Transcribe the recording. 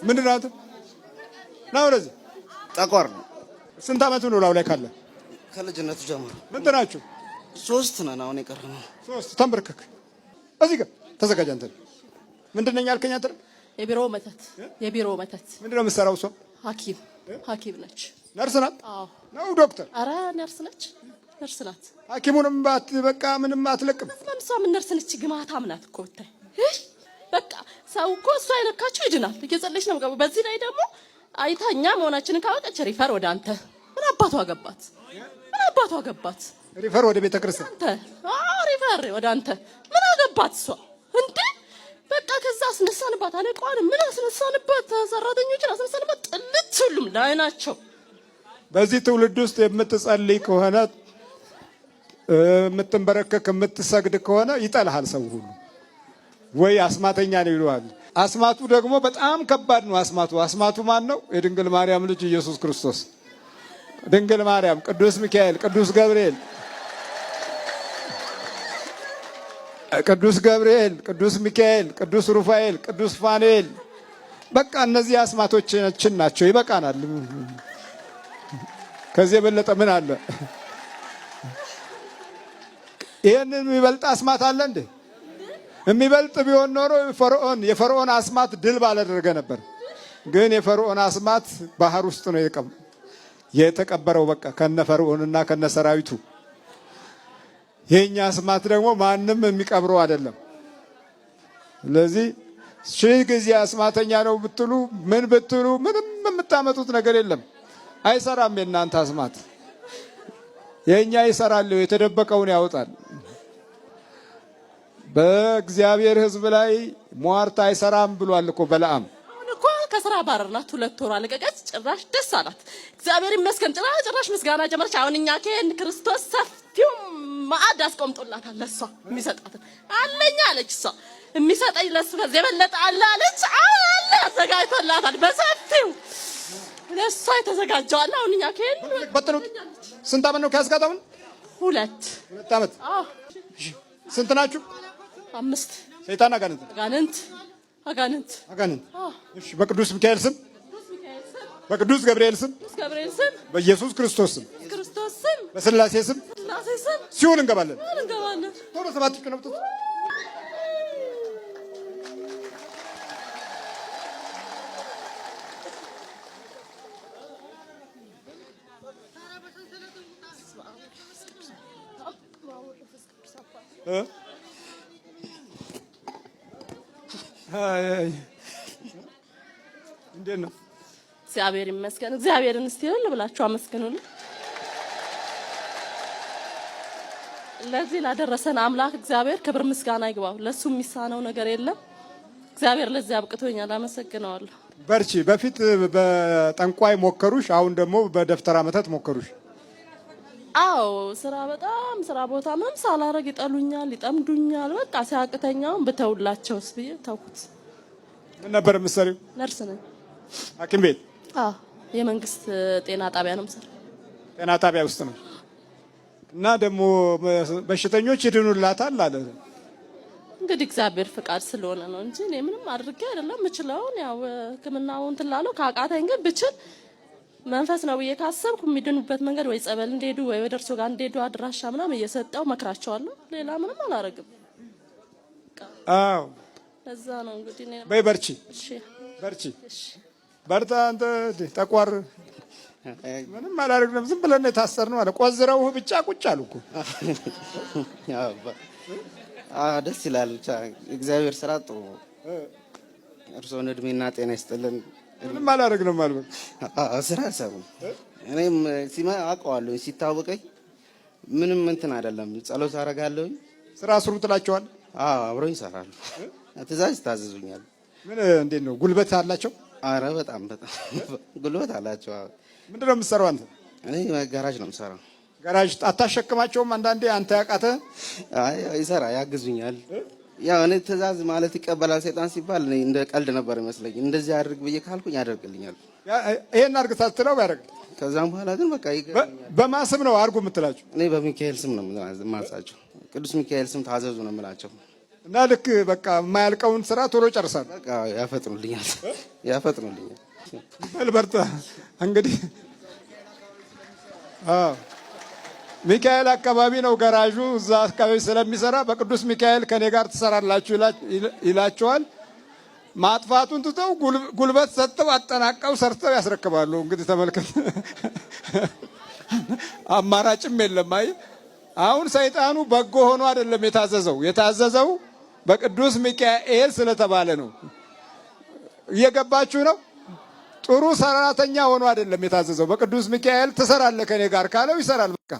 ምንድን ነው አንተ? ና ወደዚህ። ጠቋር ነው። ስንት ዓመት ነው ላው ላይ ካለ? ከልጅነቱ ጀምሮ። ምን ናችሁ? 3 ነን አሁን የቀረነው። 3 ተንበርከክ። እዚህ ጋር ተዘጋጅ። አንተ ምንድን ነኝ ያልከኝ? አንተ የቢሮ መተት። የቢሮ መተት ምንድን ነው የምትሰራው? እሷ ሐኪም ነች። ነርስ ናት? አዎ ነው ዶክተር? ኧረ ነርስ ነች። ነርስ ናት። ሐኪሙንም በቃ ምንም አትለቅም። ስለምሷ ምን ነርስ ነች? ግማታም ናት እኮ ብታይ። በቃ ሰው እኮ እሷ አይነካችሁ ይድናል። እየጸለች ነው። በዚህ ላይ ደግሞ አይታኛ መሆናችንን ካወቀች ሪፈር ወደ አንተ። ምን አባቷ ገባት? ምን አባቷ ገባት? ሪፈር ወደ ቤተ ክርስቲያን አንተ። አዎ ሪፈር ወደ አንተ። ምን አገባት እሷ እንዴ? በቃ ከዛ አስነሳንባት። አለቃዋን ምን አስነሳንባት? ሰራተኞችን አስነሳንባት። ጥልት ሁሉም ላይ ናቸው። በዚህ ትውልድ ውስጥ የምትጸልይ ከሆነ የምትንበረከክ የምትሰግድ ከሆነ ይጠላሃል ሰው ሁሉ። ወይ አስማተኛ ነው ይሉሃል። አስማቱ ደግሞ በጣም ከባድ ነው። አስማቱ ማን ነው? የድንግል ማርያም ልጅ ኢየሱስ ክርስቶስ። ድንግል ማርያም፣ ቅዱስ ሚካኤል፣ ቅዱስ ገብርኤል፣ ቅዱስ ሚካኤል፣ ቅዱስ ሩፋኤል፣ ቅዱስ ፋኑኤል። በቃ እነዚህ አስማቶቻችን ናቸው። ይበቃናል። ከዚህ የበለጠ ምን አለ? ይሄንን የሚበልጥ አስማት አለ እንዴ? የሚበልጥ ቢሆን ኖሮ የፈርዖን አስማት ድል ባላደረገ ነበር። ግን የፈርዖን አስማት ባህር ውስጥ ነው የተቀበረው። በቃ ከነ ፈርዖንና ከነ ሰራዊቱ። የኛ አስማት ደግሞ ማንም የሚቀብረው አይደለም። ስለዚህ ሺህ ጊዜ አስማተኛ ነው ብትሉ ምን ብትሉ ምንም የምታመጡት ነገር የለም። አይሰራም። የእናንተ አስማት የኛ ይሰራል። የተደበቀውን ያወጣል። በእግዚአብሔር ሕዝብ ላይ ሟርት አይሰራም ብሏል እኮ በለዓም። አሁን እኮ ከስራ ባረርናት 2 ወር አለቀቀች። ጭራሽ ደስ አላት። እግዚአብሔር ይመስገን። ጭራሽ ምስጋና ጀመረች። አሁን እኛ ከን ክርስቶስ ሰፊው ማዕድ አስቆምጦላታል። ለሷ የሚሰጣት አለኛ አለች። እሷ የሚሰጠኝ ለሱ ከዚህ የበለጠ አለ አለች። አለ አዘጋጅቶላታል በሰፊው ለሷ የተዘጋጀው አለ። አሁን እኛ ከን በጥሩ ስንት ዓመት ነው ከያዝጋታውን? 2 ዓመት። አዎ ስንት ናችሁ? 5 ሰይጣን አጋንንት። እሺ በቅዱስ ሚካኤል ስም፣ በቅዱስ ገብርኤል ስም፣ በኢየሱስ ክርስቶስ ስም፣ በስላሴ ስም ሲኦል እንገባለን። ቶሎ 7 ቀን ነው። እንዴት ነው? እግዚአብሔር ይመስገን። እግዚአብሔርን እስቲ ሁሉ ብላችሁ አመስግኑልኝ። ለዚህ ላደረሰን አምላክ እግዚአብሔር ክብር ምስጋና ይግባው። ለሱ የሚሳነው ነገር የለም። እግዚአብሔር ለዚህ አብቅቶኛል። አመሰግነዋለሁ። በርቺ። በፊት በጠንቋይ ሞከሩሽ፣ አሁን ደግሞ በደፍተራ መተት ሞከሩሽ። አዎ ስራ ቦታ ምንም ሳላረግ ይጠሉኛል፣ ይጠምዱኛል። በቃ ሲያቅተኛው ብተውላቸውስ ብዬ ተውኩት። ምን ነበር የምትሰሪው? ነርስ ነኝ። ሐኪም ቤት? አዎ የመንግስት ጤና ጣቢያ ነው የምሰራው። ጤና ጣቢያ ውስጥ ነው። እና ደግሞ በሽተኞች ይድኑላታል አለ። እንግዲህ እግዚአብሔር ፍቃድ ስለሆነ ነው እንጂ እኔ ምንም አድርጌ አይደለም። የምችለውን ያው ሕክምናውን እንትን ላለው ካቃተኝ ግን ብችል መንፈስ ነው ብዬ ካሰብኩ የሚድኑበት መንገድ ወይ ጸበል እንደሄዱ ወይ ወደ እርሱ ጋር እንደሄዱ አድራሻ ምናምን እየሰጠው መክራቸዋለሁ። ሌላ ምንም አላረግም። አዎ ለዛ ነው እንግዲህ እኔ በይ በርቺ። እሺ በርቺ። እሺ በርታ። አንተ ጠቋር ምንም አላረግንም። ዝም ብለን የታሰርነው አለ። ቆዝረው ብቻ ቁጭ አሉ እኮ። ደስ ይላል። ብቻ እግዚአብሔር ስራ ጥሩ። እርሶን እድሜና ጤና ይስጥልን። ምንም አላረግንም ማለት ስራ ሰው እኔም አውቀዋለሁ። ሲታወቀኝ ምንም እንትን አይደለም። ጸሎት አደርጋለሁ። ስራ ስሩ ትላቸዋል። አብረው ይሰራሉ። ትእዛዝ ይታዘዙኛል። ምን እንዴት ነው? ጉልበት አላቸው? አረ በጣም ጉልበት አላቸው። ምንድን ነው የምትሰራው አንተ? እኔ ጋራጅ ነው የምሰራው። ጋራጅ አታሸክማቸውም? አንዳንዴ አንተ ያቃተ ያግዙኛል። ያው እኔ ትእዛዝ ማለት ይቀበላል ሰይጣን ሲባል እኔ እንደ ቀልድ ነበር ይመስለኝ። እንደዚህ አድርግ ብዬ ካልኩኝ ያደርግልኛል። ይሄን አድርግ ሳትለው ያደርግ። ከዛም በኋላ ግን በቃ በማስም ነው አድርጉ የምትላቸው? እኔ በሚካኤል ስም ነው የማዛቸው። ቅዱስ ሚካኤል ስም ታዘዙ ነው የምላቸው። እና ልክ በቃ የማያልቀውን ስራ ቶሎ ጨርሳል። በቃ ያፈጥኑልኛል። በርታ እንግዲህ። ሚካኤል አካባቢ ነው ገራዡ። እዛ አካባቢ ስለሚሰራ በቅዱስ ሚካኤል ከኔ ጋር ትሰራላችሁ ይላቸዋል። ማጥፋቱን ትተው ጉልበት ሰጥተው አጠናቀው ሰርተው ያስረክባሉ። እንግዲህ ተመልከት፣ አማራጭም የለም። አይ አሁን ሰይጣኑ በጎ ሆኖ አይደለም የታዘዘው በቅዱስ ሚካኤል ስለተባለ ነው። እየገባችሁ ነው? ጥሩ ሰራተኛ ሆኖ አይደለም የታዘዘው። በቅዱስ ሚካኤል ትሰራለህ ከኔ ጋር ካለው ይሰራል በቃ።